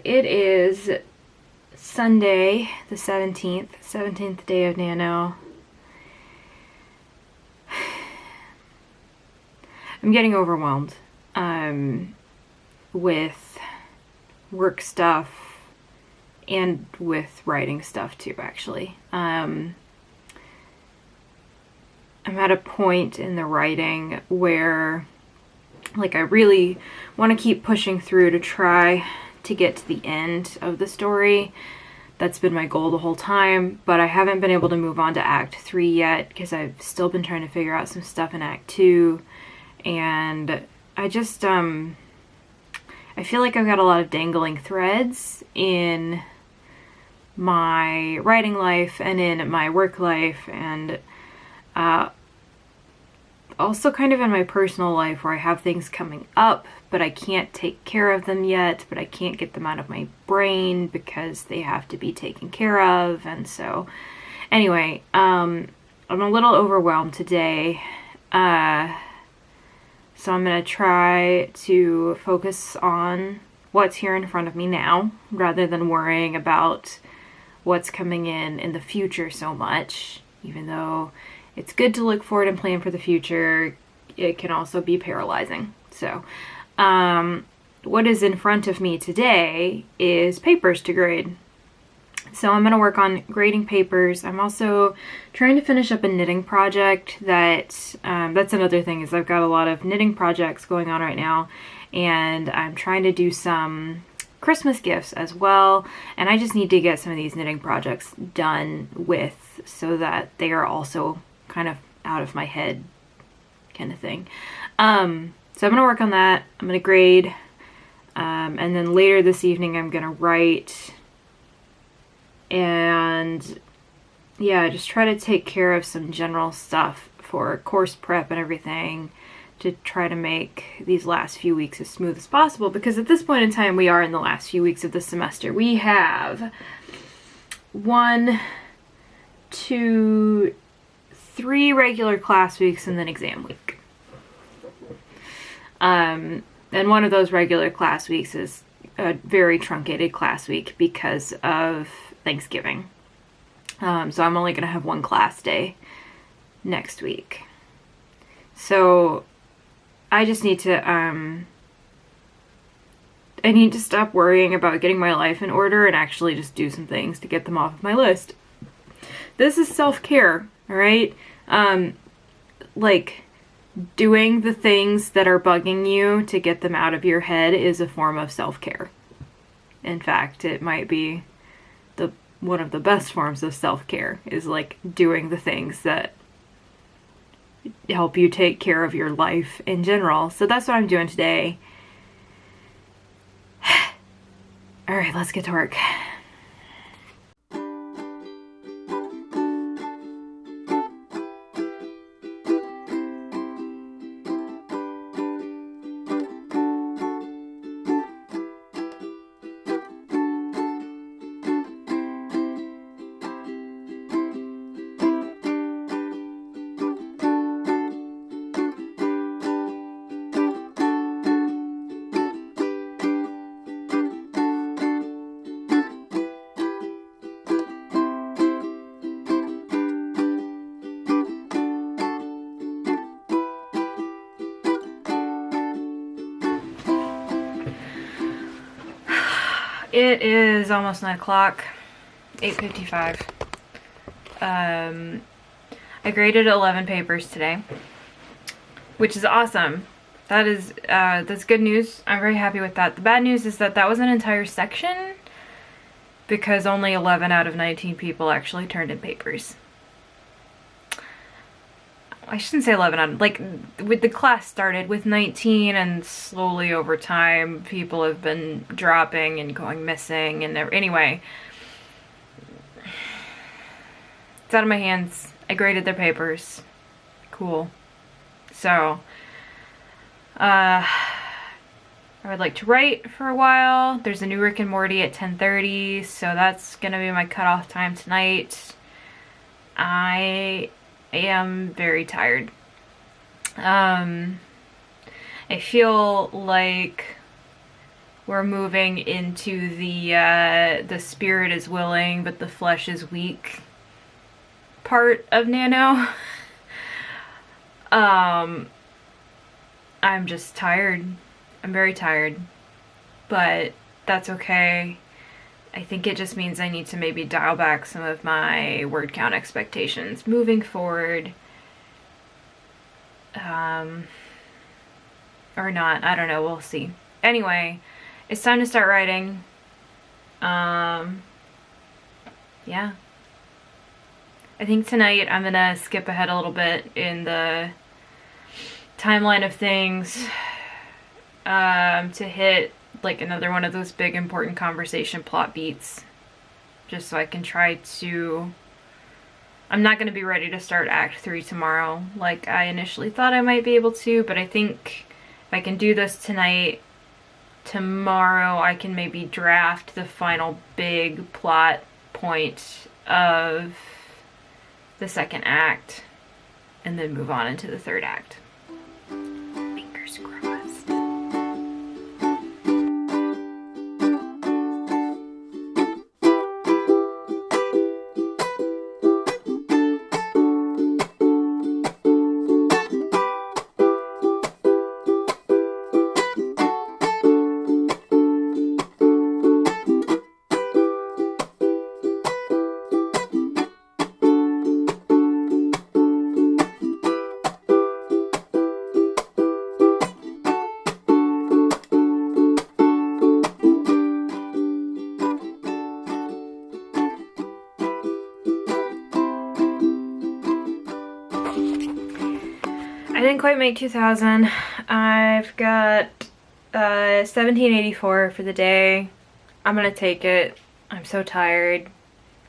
It is Sunday, the 17th day of Nano. I'm getting overwhelmed with work stuff and with writing stuff too, actually. I'm at a point in the writing where I really want to keep pushing through to try to get to the end of the story. That's been my goal the whole time, but I haven't been able to move on to Act 3 yet because I've still been trying to figure out some stuff in Act 2, and I just, I feel like I've got a lot of dangling threads in my writing life and in my work life, and also kind of in my personal life where I have things coming up, but I can't take care of them yet, but I can't get them out of my brain because they have to be taken care of. And so anyway, I'm a little overwhelmed today. So I'm going to try to focus on what's here in front of me now rather than worrying about what's coming in the future so much. Even though it's good to look forward and plan for the future, it can also be paralyzing. So, what is in front of me today is papers to grade. So I'm going to work on grading papers. I'm also trying to finish up a knitting project that's another thing, is I've got a lot of knitting projects going on right now, and I'm trying to do some Christmas gifts as well, and I just need to get some of these knitting projects done with so that they are also kind of out of my head kind of thing. So I'm going to work on that. I'm going to grade, and then later this evening I'm going to write, and yeah, just try to take care of some general stuff for course prep and everything to try to make these last few weeks as smooth as possible, because at this point in time we are in the last few weeks of the semester. We have 1, 2, 3 regular class weeks and then exam week. And one of those regular class weeks is a very truncated class week because of Thanksgiving. So I'm only going to have 1 class day next week. So I just need to, I need to stop worrying about getting my life in order and actually just do some things to get them off of my list. This is self-care, all right? Doing the things that are bugging you to get them out of your head is a form of self-care. In fact, it might be one of the best forms of self-care, is doing the things that help you take care of your life in general. So that's what I'm doing today. All right, let's get to work. It is almost 9 o'clock, 8:55. I graded 11 papers today, which is awesome. That's good news. I'm very happy with that. The bad news is that was an entire section because only 11 out of 19 people actually turned in papers. I shouldn't say 11 out of, with the class started with 19, and slowly over time people have been dropping and going missing, and anyway, it's out of my hands. I graded their papers. Cool. So I would like to write for a while. There's a new Rick and Morty at 10:30, so that's gonna be my cutoff time tonight. I am very tired. I feel like we're moving into the spirit is willing but the flesh is weak part of Nano. I'm just tired. I'm very tired, but that's okay. I think it just means I need to maybe dial back some of my word count expectations moving forward. Or not, I don't know, we'll see. Anyway, it's time to start writing. Yeah. I think tonight I'm gonna skip ahead a little bit in the timeline of things to hit like another one of those big important conversation plot beats, just so I can try to... I'm not going to be ready to start Act 3 tomorrow like I initially thought I might be able to, but I think if I can do this tonight, tomorrow I can maybe draft the final big plot point of the second act and then move on into the third act. Fingers crossed. I didn't quite make 2,000. I've got 1784 for the day. I'm gonna take it. I'm so tired.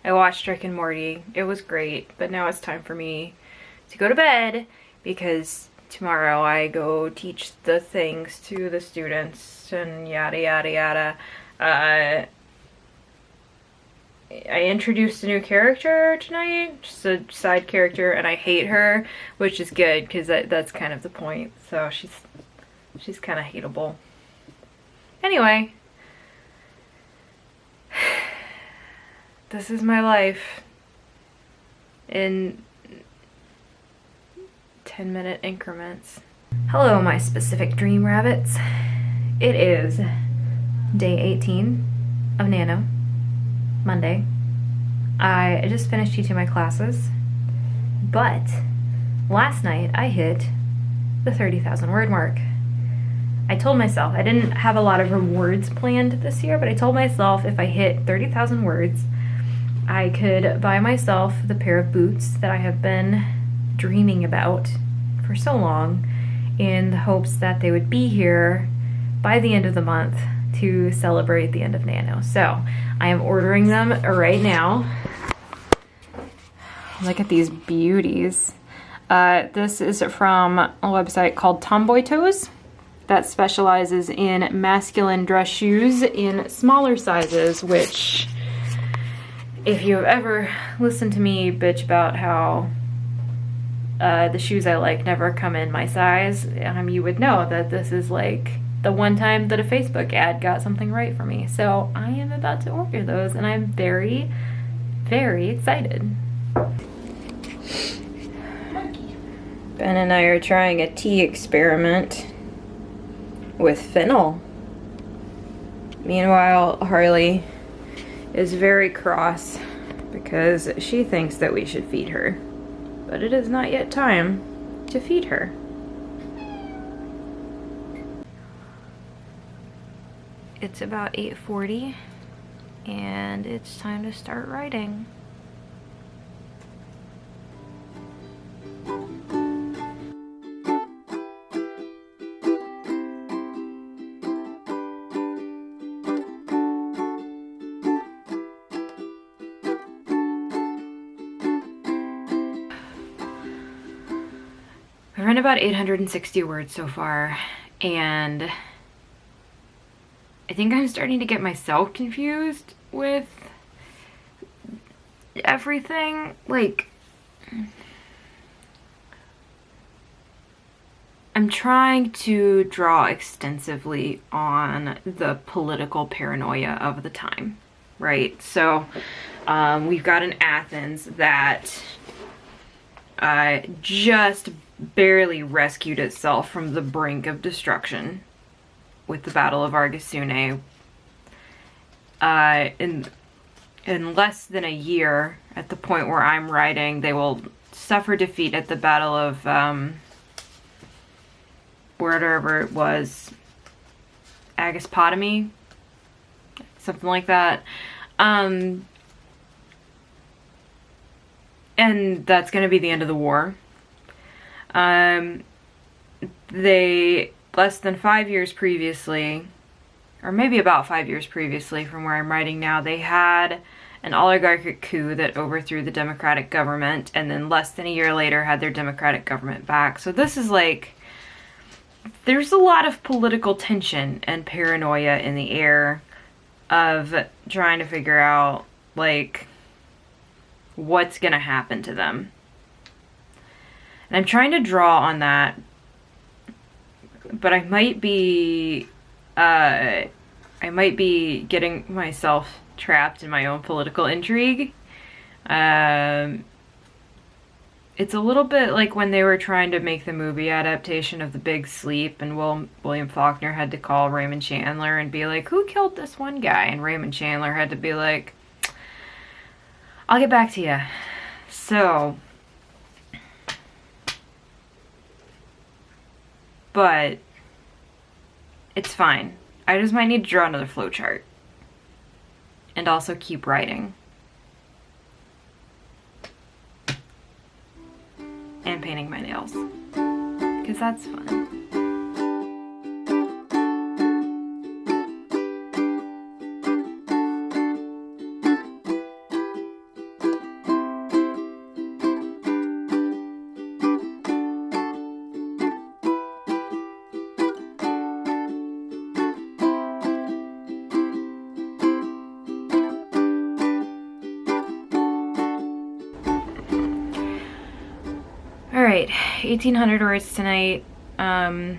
I watched Rick and Morty. It was great, but now it's time for me to go to bed because tomorrow I go teach the things to the students and yada yada yada. I introduced a new character tonight, just a side character, and I hate her, which is good because that's kind of the point. So she's kind of hateable. Anyway, this is my life in 10-minute increments. Hello, my specific dream rabbits. It is day 18 of Nano. Monday. I just finished teaching my classes, but last night I hit the 30,000 word mark. I told myself, I didn't have a lot of rewards planned this year, but I told myself if I hit 30,000 words, I could buy myself the pair of boots that I have been dreaming about for so long in the hopes that they would be here by the end of the month to celebrate the end of Nano. So I am ordering them right now. Look at these beauties. This is from a website called Tomboy Toes that specializes in masculine dress shoes in smaller sizes, which if you've ever listened to me bitch about how the shoes I like never come in my size, you would know that this is like the one time that a Facebook ad got something right for me. So I am about to order those and I'm very, very excited. Ben and I are trying a tea experiment with fennel. Meanwhile, Harley is very cross because she thinks that we should feed her. But it is not yet time to feed her. It's about 8:40 and it's time to start writing. I've written about 860 words so far, and I think I'm starting to get myself confused with everything. Like, I'm trying to draw extensively on the political paranoia of the time, right? So we've got an Athens that just barely rescued itself from the brink of destruction with the Battle of Argasune. In less than a year, at the point where I'm writing, they will suffer defeat at the Battle of wherever it was, Agaspotami, something like that. And that's going to be the end of the war. They, less than 5 years previously, or maybe about 5 years previously from where I'm writing now, they had an oligarchic coup that overthrew the democratic government, and then less than a year later had their democratic government back. So this is like, there's a lot of political tension and paranoia in the air of trying to figure out, like, what's gonna happen to them. And I'm trying to draw on that, but I might be getting myself trapped in my own political intrigue. It's a little bit like when they were trying to make the movie adaptation of The Big Sleep, and William Faulkner had to call Raymond Chandler and be like, who killed this one guy? And Raymond Chandler had to be like, I'll get back to you. So, but it's fine. I just might need to draw another flowchart. And also keep writing. And painting my nails. Because that's fun. Alright, 1,800 words tonight. I'd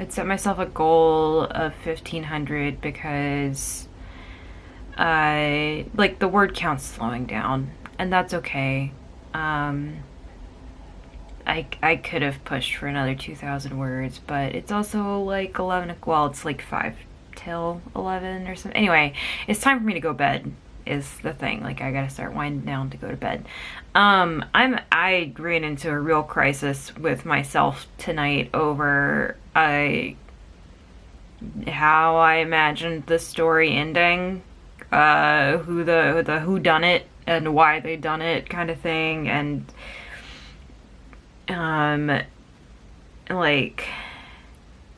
set myself a goal of 1,500 because like the word count's slowing down, and that's okay. I could have pushed for another 2,000 words, but it's also like 11, well, it's like 5 till 11 or something. Anyway, it's time for me to go to bed is the thing. Like, I gotta start winding down to go to bed. I ran into a real crisis with myself tonight over how I imagined the story ending, who done it and why they done it kind of thing, and like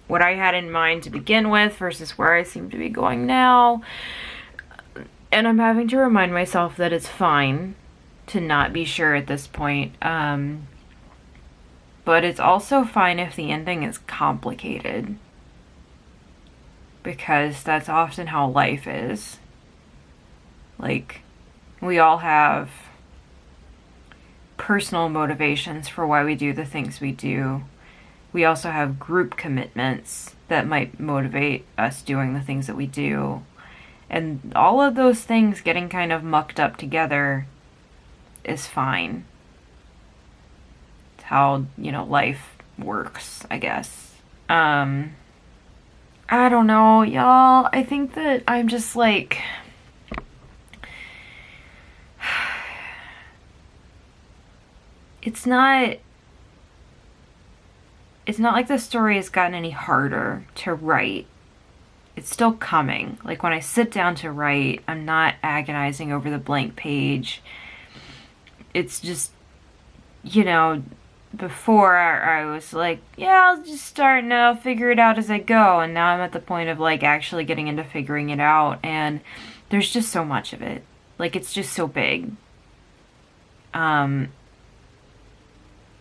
what I had in mind to begin with versus where I seem to be going now. And I'm having to remind myself that it's fine to not be sure at this point. But it's also fine if the ending is complicated. Because that's often how life is. Like, we all have personal motivations for why we do the things we do. We also have group commitments that might motivate us doing the things that we do. And all of those things getting kind of mucked up together is fine. It's how, life works, I guess. I don't know, y'all. I think that I'm just like... It's not like the story has gotten any harder to write. It's still coming. Like, when I sit down to write, I'm not agonizing over the blank page. It's just, before I was like, yeah, I'll just start and I'll figure it out as I go. And now I'm at the point of, like, actually getting into figuring it out. And there's just so much of it. Like, it's just so big. And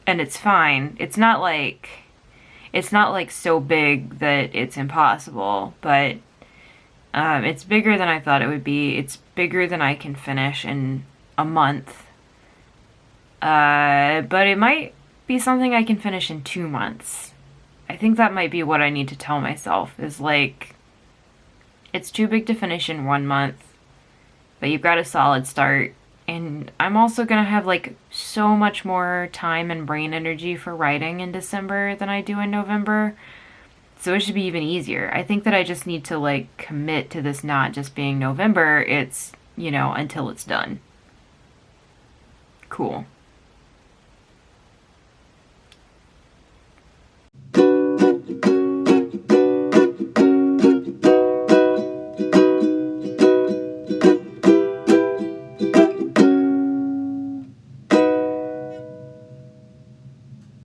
it's fine. It's not like so big that it's impossible, but it's bigger than I thought it would be. It's bigger than I can finish in a month. But it might be something I can finish in 2 months. I think that might be what I need to tell myself, is like, it's too big to finish in 1 month, but you've got a solid start. And I'm also gonna have like so much more time and brain energy for writing in December than I do in November. So it should be even easier. I think that I just need to like commit to this not just being November, it's, until it's done. Cool.